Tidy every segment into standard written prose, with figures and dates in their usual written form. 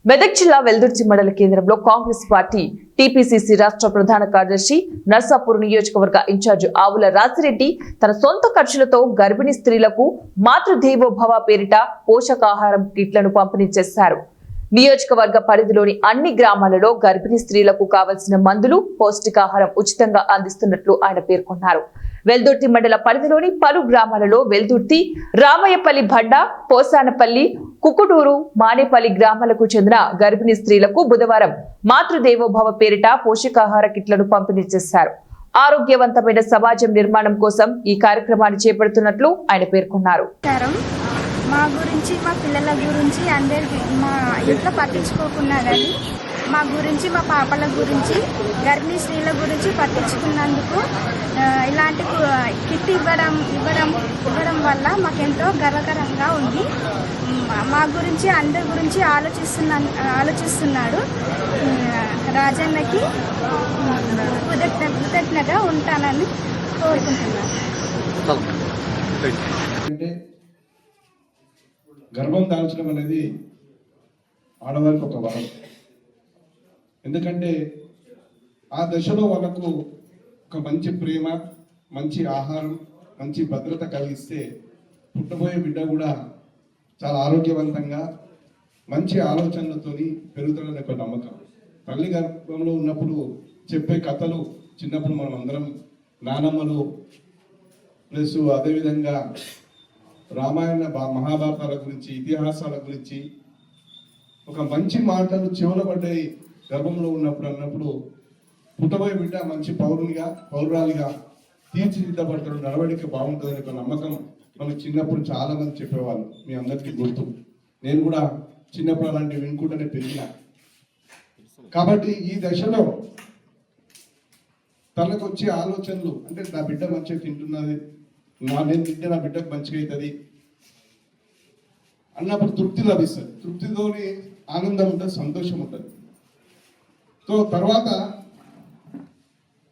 మెదక్ జిల్లా వెల్దుర్తి మండల కేంద్రంలో కాంగ్రెస్ పార్టీ టీపీసీసీ రాష్ట్ర ప్రధాన కార్యదర్శి నర్సాపూర్ నియోజకవర్గ ఇన్ఛార్జ్ ఆవుల రాజిరెడ్డి తన సొంత ఖర్చులతో గర్భిణీ స్త్రీలకు మాతృదేవోభవ పేరిట పోషకాహారం కిట్లను పంపిణీ చేశారు. నియోజకవర్గ పరిధిలోని అన్ని గ్రామాలలో గర్భిణీ స్త్రీలకు కావలసిన మందులు, పౌష్టికాహారం ఉచితంగా అందిస్తున్నట్లు ఆయన పేర్కొన్నారు. వెల్దుర్తి మండల పరిధిలోని పలు గ్రామాలలో వెల్దుర్తి, రామయ్యపల్లి బండ, పోసానపల్లి, కుకుటూరు, మానేపల్లి గ్రామాలకు చెందిన గర్భిణీ స్త్రీలకు బుధవారం మాతృదేవోభవ పేరిట పోషకాహార కిట్లను పంపిణీ చేశారు. ఆరోగ్యవంతమైన సమాజం నిర్మాణం కోసం ఈ కార్యక్రమాన్ని చేపడుతున్నట్లు ఆయన పేర్కొన్నారు. మా గురించి, మా పిల్లల గురించి అందరికి మా ఇంట్లో పట్టించుకోకున్నా కానీ మా గురించి, మా పాపల గురించి, గర్భిణీ స్త్రీల గురించి పట్టించుకున్నందుకు ఇలాంటి కిట్ ఇవ్వడం వల్ల మాకెంతో గర్వకరంగా ఉంది. మా గురించి, అందరి గురించి ఆలోచిస్తున్నాడు. రాజన్నకి కృతజ్ఞతగా ఉంటానని కోరుకుంటున్నాను. గర్భం దాల్చడం అనేది ఆడవారికి ఒక వరం. ఎందుకంటే ఆ దశలో వాళ్ళకు ఒక మంచి ప్రేమ, మంచి ఆహారం, మంచి భద్రత కలిగిస్తే పుట్టబోయే బిడ్డ కూడా చాలా ఆరోగ్యవంతంగా మంచి ఆలోచనలతోని పెరుగుతాడని ఒక నమ్మకం. తల్లి గర్భంలో ఉన్నప్పుడు చెప్పే కథలు చిన్నప్పుడు మనం అందరం నానమ్మలు ప్లస్ అదేవిధంగా రామాయణ మహాభారతాల గురించి, ఇతిహాసాల గురించి ఒక మంచి మాటలు చెవుల పడ్డాయి గర్భంలో అన్నప్పుడు పుట్టబోయే బిడ్డ మంచి పౌరాలిగా తీర్చిదిద్దబడతాడు, నడవడిక బాగుంటుందని ఒక నమ్మకం మనకు చిన్నప్పుడు చాలా మంది చెప్పేవాళ్ళు. మీ అందరికీ గుర్తు. నేను కూడా చిన్నప్పుడు అలాంటివి వినుకుంటూనే పెరిగిన. కాబట్టి ఈ దశలో తనకు వచ్చే ఆలోచనలు అంటే నా బిడ్డ మంచిగా తింటున్నది, నేను తింటే నా బిడ్డకు మంచిగా అవుతుంది అన్నప్పుడు తృప్తి లభిస్తుంది. తృప్తితోని ఆనందం ఉంటుంది, సంతోషం ఉంటుంది. సో తర్వాత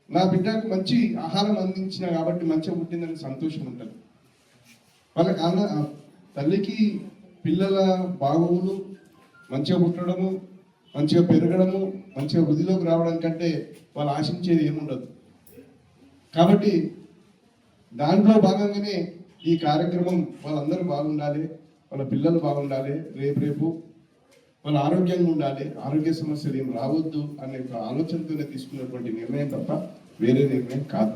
నా బిడ్డకు మంచి ఆహారం అందించిన కాబట్టి మంచిగా పుట్టిందని సంతోషం ఉంటుంది. వాళ్ళకి తల్లికి పిల్లల బాగోగులు, మంచిగా పుట్టడము, మంచిగా పెరగడము, మంచిగా వృద్ధిలోకి రావడం కంటే వాళ్ళు ఆశించేది ఏముండదు. కాబట్టి దాంట్లో భాగంగానే ఈ కార్యక్రమం వాళ్ళందరూ బాగుండాలి, వాళ్ళ పిల్లలు బాగుండాలి, రేపు వాళ్ళు ఆరోగ్యంగా ఉండాలి, ఆరోగ్య సమస్యలు ఏం రావద్దు అనే ఒక ఆలోచనతోనే తీసుకున్నటువంటి నిర్ణయం తప్ప వేరే నిర్ణయం కాదు.